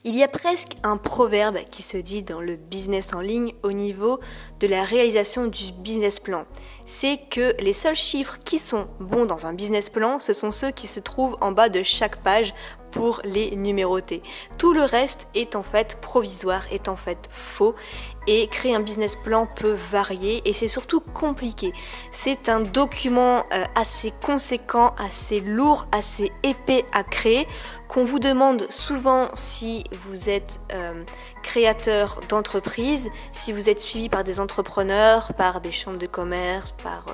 Il y a presque un proverbe qui se dit dans le business en ligne au niveau de la réalisation du business plan. C'est que les seuls chiffres qui sont bons dans un business plan, ce sont ceux qui se trouvent en bas de chaque page pour les numéroter. Tout le reste est en fait provisoire, est en fait faux, et créer un business plan peut varier et c'est surtout compliqué. C'est un document assez conséquent, assez lourd, assez épais à créer, qu'on vous demande souvent si vous êtes créateur d'entreprise, si vous êtes suivi par des entrepreneurs, par des chambres de commerce, par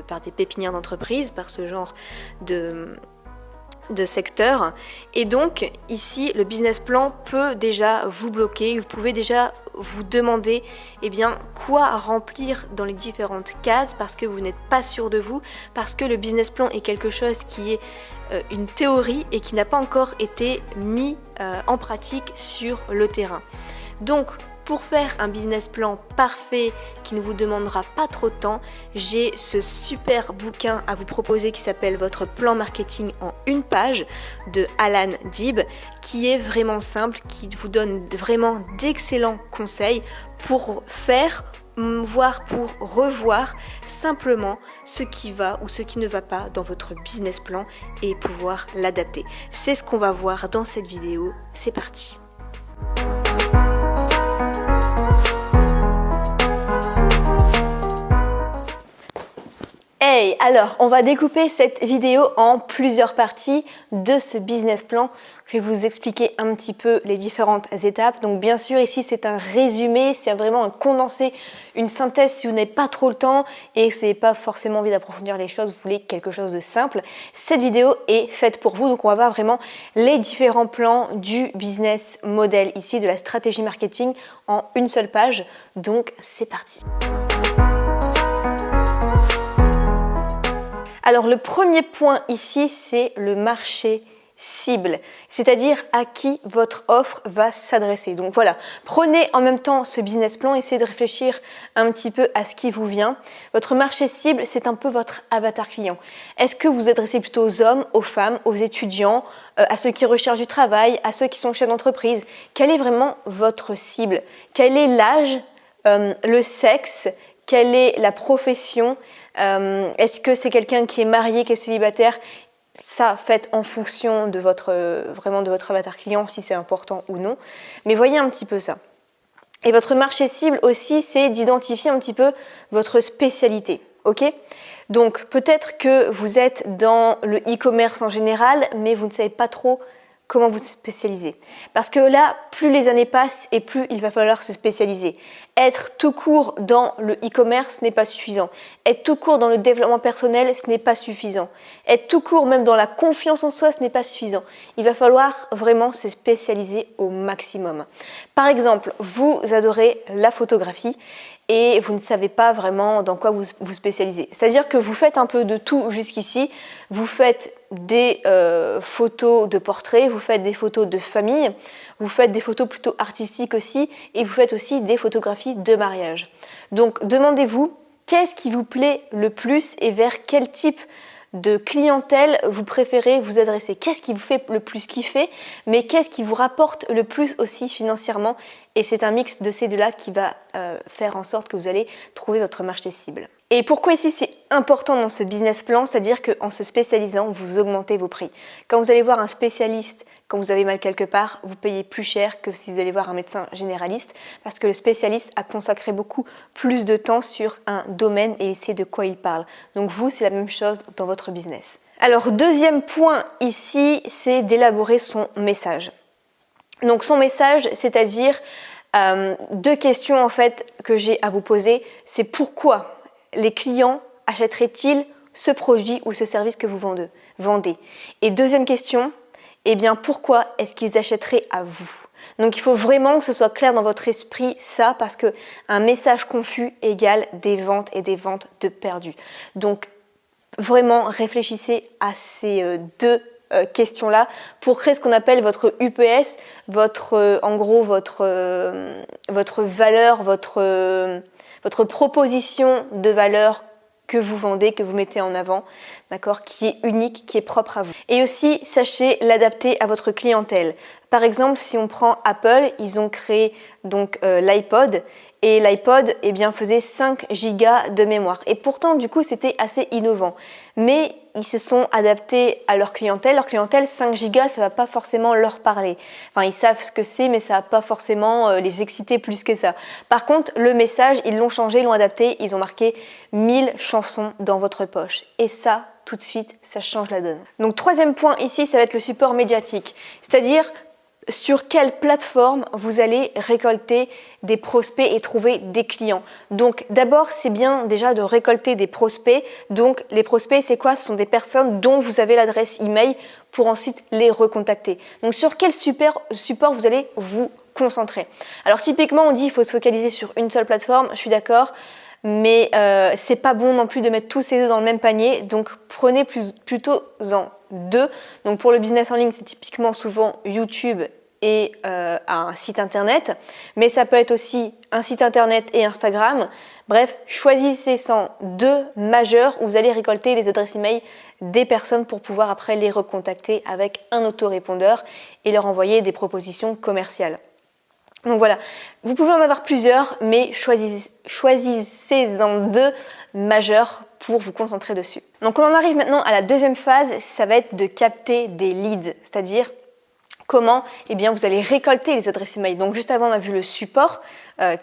par des pépinières d'entreprise, par ce genre de secteur. Et donc ici le business plan peut déjà vous bloquer, vous pouvez déjà vous demander quoi remplir dans les différentes cases parce que vous n'êtes pas sûr de vous, parce que le business plan est quelque chose qui est une théorie et qui n'a pas encore été mis en pratique sur le terrain. Donc pour faire un business plan parfait qui ne vous demandera pas trop de temps, j'ai ce super bouquin à vous proposer qui s'appelle Votre plan marketing en une page de Alan Dib, qui est vraiment simple, qui vous donne vraiment d'excellents conseils pour faire, voire pour revoir simplement ce qui va ou ce qui ne va pas dans votre business plan et pouvoir l'adapter. C'est ce qu'on va voir dans cette vidéo. C'est parti. Hey, alors on va découper cette vidéo en plusieurs parties de ce business plan. Je vais vous expliquer un petit peu les différentes étapes. Donc bien sûr ici c'est un résumé, c'est vraiment un condensé, une synthèse si vous n'avez pas trop le temps et que vous n'avez pas forcément envie d'approfondir les choses, vous voulez quelque chose de simple. Cette vidéo est faite pour vous, donc on va voir vraiment les différents plans du business model ici, de la stratégie marketing en une seule page. Donc c'est parti. Alors le premier point ici, c'est le marché cible, c'est-à-dire à qui votre offre va s'adresser. Donc voilà, prenez en même temps ce business plan, essayez de réfléchir un petit peu à ce qui vous vient. Votre marché cible, c'est un peu votre avatar client. Est-ce que vous adressez plutôt aux hommes, aux femmes, aux étudiants, à ceux qui recherchent du travail, à ceux qui sont chefs d'entreprise? Quelle est vraiment votre cible? Quel est l'âge, le sexe? Quelle est la profession? Est-ce que c'est quelqu'un qui est marié, qui est célibataire? Ça, faites en fonction de vraiment de votre avatar client, si c'est important ou non. Mais voyez un petit peu ça. Et votre marché cible aussi, c'est d'identifier un petit peu votre spécialité. Ok? Donc peut-être que vous êtes dans le e-commerce en général, mais vous ne savez pas trop comment vous spécialiser. Parce que là, plus les années passent et plus il va falloir se spécialiser. Être tout court dans le e-commerce n'est pas suffisant. Être tout court dans le développement personnel, ce n'est pas suffisant. Être tout court même dans la confiance en soi, ce n'est pas suffisant. Il va falloir vraiment se spécialiser au maximum. Par exemple, vous adorez la photographie et vous ne savez pas vraiment dans quoi vous spécialisez. C'est-à-dire que vous faites un peu de tout jusqu'ici. Vous faites des photos de portraits, vous faites des photos de famille, vous faites des photos plutôt artistiques aussi et vous faites aussi des photographies de mariage. Donc demandez-vous qu'est-ce qui vous plaît le plus et vers quel type de clientèle vous préférez vous adresser. Qu'est-ce qui vous fait le plus kiffer, mais qu'est-ce qui vous rapporte le plus aussi financièrement? Et c'est un mix de ces deux-là qui va faire en sorte que vous allez trouver votre marché cible. Et pourquoi ici c'est important dans ce business plan? C'est-à-dire qu'en se spécialisant, vous augmentez vos prix. Quand vous allez voir un spécialiste, quand vous avez mal quelque part, vous payez plus cher que si vous allez voir un médecin généraliste parce que le spécialiste a consacré beaucoup plus de temps sur un domaine et il sait de quoi il parle. Donc vous, c'est la même chose dans votre business. Alors deuxième point ici, c'est d'élaborer son message. Donc son message, c'est-à-dire deux questions en fait que j'ai à vous poser. C'est pourquoi les clients achèteraient-ils ce produit ou ce service que vous vendez? Et deuxième question, pourquoi est-ce qu'ils achèteraient à vous? Donc il faut vraiment que ce soit clair dans votre esprit ça, parce que un message confus égale des ventes et des ventes de perdues. Donc vraiment réfléchissez à ces deux questions-là pour créer ce qu'on appelle votre UPS, en gros votre valeur, votre proposition de valeur que vous vendez, que vous mettez en avant, d'accord, qui est unique, qui est propre à vous. Et aussi, sachez l'adapter à votre clientèle. Par exemple, si on prend Apple, ils ont créé donc l'iPod, et l'iPod eh bien, faisait 5 gigas de mémoire. Et pourtant, du coup, c'était assez innovant. Mais ils se sont adaptés à leur clientèle. Leur clientèle, 5 gigas, ça ne va pas forcément leur parler. Enfin, ils savent ce que c'est, mais ça ne va pas forcément les exciter plus que ça. Par contre, le message, ils l'ont changé, ils l'ont adapté. Ils ont marqué 1000 chansons dans votre poche. Et ça, tout de suite, ça change la donne. Donc, troisième point ici, ça va être le support médiatique. C'est-à-dire sur quelle plateforme vous allez récolter des prospects et trouver des clients. Donc d'abord, c'est bien déjà de récolter des prospects. Donc les prospects, c'est quoi? Ce sont des personnes dont vous avez l'adresse email pour ensuite les recontacter. Donc sur quel support vous allez vous concentrer? Alors typiquement, on dit qu'il faut se focaliser sur une seule plateforme, je suis d'accord. Mais c'est pas bon non plus de mettre tous ces œufs dans le même panier, donc prenez plutôt en deux. Donc pour le business en ligne, c'est typiquement souvent YouTube et un site internet, mais ça peut être aussi un site internet et Instagram. Bref, choisissez sans deux majeurs où vous allez récolter les adresses email des personnes pour pouvoir après les recontacter avec un autorépondeur et leur envoyer des propositions commerciales. Donc voilà, vous pouvez en avoir plusieurs, mais choisissez-en deux majeurs pour vous concentrer dessus. Donc on en arrive maintenant à la deuxième phase, ça va être de capter des leads, c'est-à-dire comment vous allez récolter les adresses email. Donc juste avant, on a vu le support,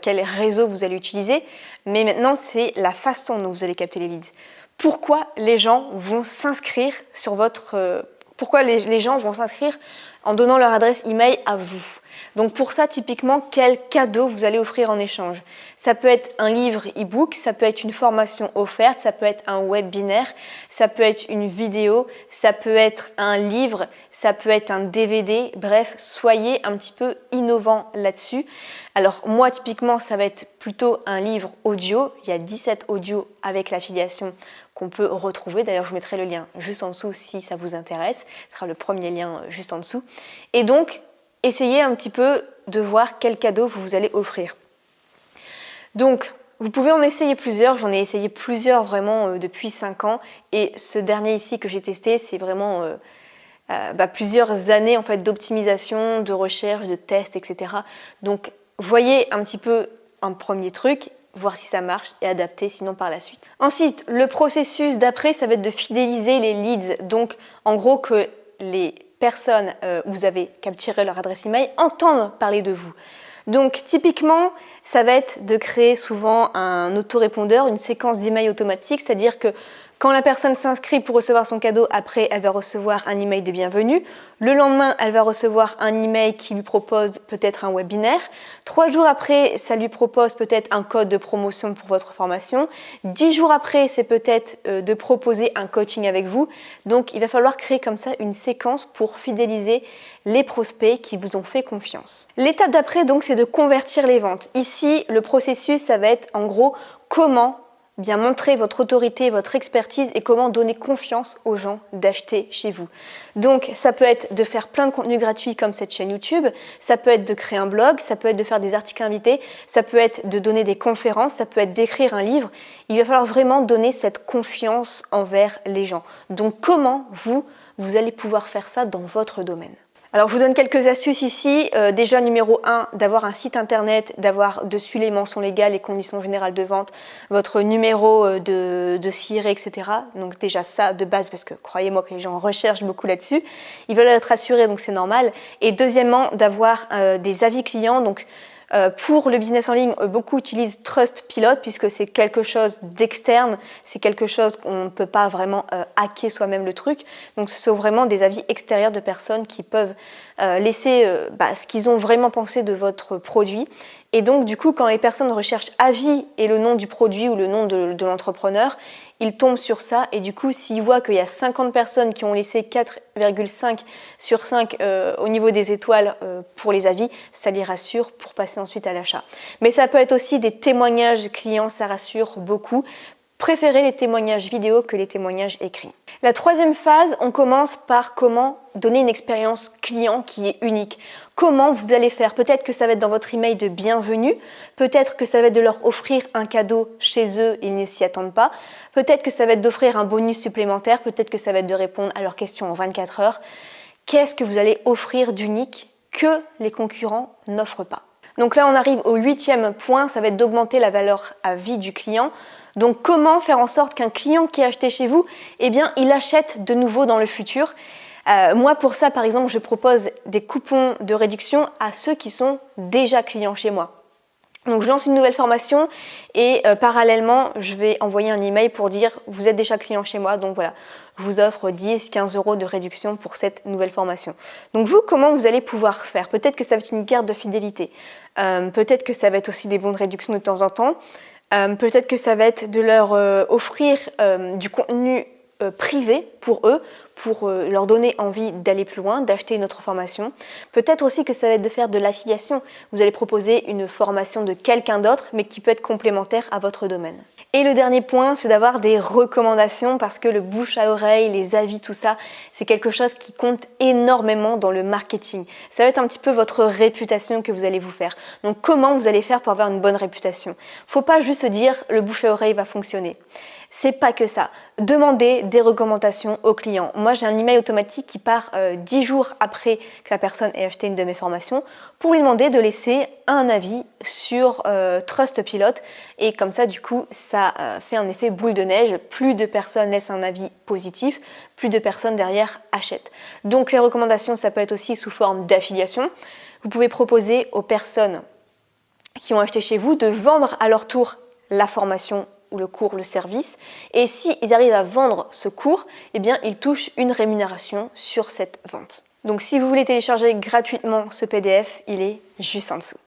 quel réseau vous allez utiliser, mais maintenant c'est la façon dont vous allez capter les leads. Pourquoi les gens vont s'inscrire sur votre... pourquoi les gens vont s'inscrire en donnant leur adresse email à vous. Donc pour ça, typiquement, quel cadeau vous allez offrir en échange? Ça peut être un livre e-book, ça peut être une formation offerte, ça peut être un webinaire, ça peut être une vidéo, ça peut être un livre, ça peut être un DVD. Bref, soyez un petit peu innovant là-dessus. Alors moi, typiquement, ça va être plutôt un livre audio. Il y a 17 audios avec l'affiliation qu'on peut retrouver. D'ailleurs, je vous mettrai le lien juste en dessous si ça vous intéresse. Ce sera le premier lien juste en dessous. Et donc, essayez un petit peu de voir quel cadeau vous allez offrir. Donc, vous pouvez en essayer plusieurs. J'en ai essayé plusieurs vraiment depuis 5 ans. Et ce dernier ici que j'ai testé, c'est vraiment plusieurs années en fait, d'optimisation, de recherche, de tests, etc. Donc, voyez un petit peu un premier truc, voir si ça marche et adapter sinon par la suite. Ensuite, le processus d'après, ça va être de fidéliser les leads. Donc, en gros, que les personnes où vous avez capturé leur adresse email entendent parler de vous. Donc typiquement, ça va être de créer souvent un autorépondeur, une séquence d'emails automatique, c'est-à-dire que quand la personne s'inscrit pour recevoir son cadeau, après elle va recevoir un email de bienvenue. Le lendemain, elle va recevoir un email qui lui propose peut-être un webinaire. 3 jours après, ça lui propose peut-être un code de promotion pour votre formation. 10 jours après, c'est peut-être de proposer un coaching avec vous. Donc, il va falloir créer comme ça une séquence pour fidéliser les prospects qui vous ont fait confiance. L'étape d'après, donc, c'est de convertir les ventes. Ici, le processus, ça va être en gros comment bien montrer votre autorité, votre expertise et comment donner confiance aux gens d'acheter chez vous. Donc ça peut être de faire plein de contenus gratuits comme cette chaîne YouTube, ça peut être de créer un blog, ça peut être de faire des articles invités, ça peut être de donner des conférences, ça peut être d'écrire un livre. Il va falloir vraiment donner cette confiance envers les gens. Donc comment vous allez pouvoir faire ça dans votre domaine? Alors je vous donne quelques astuces ici. Déjà numéro 1, d'avoir un site internet, d'avoir dessus les mentions légales, les conditions générales de vente, votre numéro de SIRE, etc. Donc déjà ça de base parce que croyez-moi que les gens recherchent beaucoup là-dessus. Ils veulent être assurés donc c'est normal. Et deuxièmement, d'avoir des avis clients. Donc pour le business en ligne, beaucoup utilisent Trustpilot puisque c'est quelque chose d'externe, c'est quelque chose qu'on ne peut pas vraiment hacker soi-même le truc. Donc ce sont vraiment des avis extérieurs de personnes qui peuvent laisser ce qu'ils ont vraiment pensé de votre produit. Et donc du coup, quand les personnes recherchent avis et le nom du produit ou le nom de l'entrepreneur, ils tombent sur ça et du coup, s'ils voient qu'il y a 50 personnes qui ont laissé 4,5 sur 5 au niveau des étoiles pour les avis, ça les rassure pour passer ensuite à l'achat. Mais ça peut être aussi des témoignages clients, ça rassure beaucoup. préférez les témoignages vidéo que les témoignages écrits. La troisième phase, on commence par comment donner une expérience client qui est unique. Comment vous allez faire? Peut-être que ça va être dans votre email de bienvenue, peut-être que ça va être de leur offrir un cadeau chez eux, ils ne s'y attendent pas, peut-être que ça va être d'offrir un bonus supplémentaire, peut-être que ça va être de répondre à leurs questions en 24 heures. Qu'est-ce que vous allez offrir d'unique que les concurrents n'offrent pas? Donc là, on arrive au 8e point, ça va être d'augmenter la valeur à vie du client. Donc comment faire en sorte qu'un client qui a acheté chez vous, eh bien, il achète de nouveau dans le futur. Moi, pour ça, par exemple, je propose des coupons de réduction à ceux qui sont déjà clients chez moi. Donc je lance une nouvelle formation et parallèlement, je vais envoyer un email pour dire « vous êtes déjà client chez moi, donc voilà, je vous offre 10-15 € de réduction pour cette nouvelle formation ». Donc vous, comment vous allez pouvoir faire? Peut-être que ça va être une carte de fidélité, peut-être que ça va être aussi des bons de réduction de temps en temps, peut-être que ça va être de leur offrir du contenu privé pour eux, pour leur donner envie d'aller plus loin, d'acheter une autre formation. Peut-être aussi que ça va être de faire de l'affiliation. Vous allez proposer une formation de quelqu'un d'autre, mais qui peut être complémentaire à votre domaine. Et le dernier point, c'est d'avoir des recommandations parce que le bouche à oreille, les avis, tout ça, c'est quelque chose qui compte énormément dans le marketing. Ça va être un petit peu votre réputation que vous allez vous faire. Donc comment vous allez faire pour avoir une bonne réputation? Faut pas juste se dire le bouche à oreille va fonctionner. C'est pas que ça. Demandez des recommandations aux clients. Moi, j'ai un email automatique qui part 10 jours après que la personne ait acheté une de mes formations pour lui demander de laisser un avis sur Trustpilot. Et comme ça, du coup, ça fait un effet boule de neige. Plus de personnes laissent un avis positif, plus de personnes derrière achètent. Donc, les recommandations, ça peut être aussi sous forme d'affiliation. Vous pouvez proposer aux personnes qui ont acheté chez vous de vendre à leur tour la formation ou le cours, le service. Et s'ils arrivent à vendre ce cours, eh bien, ils touchent une rémunération sur cette vente. Donc, si vous voulez télécharger gratuitement ce PDF, il est juste en dessous.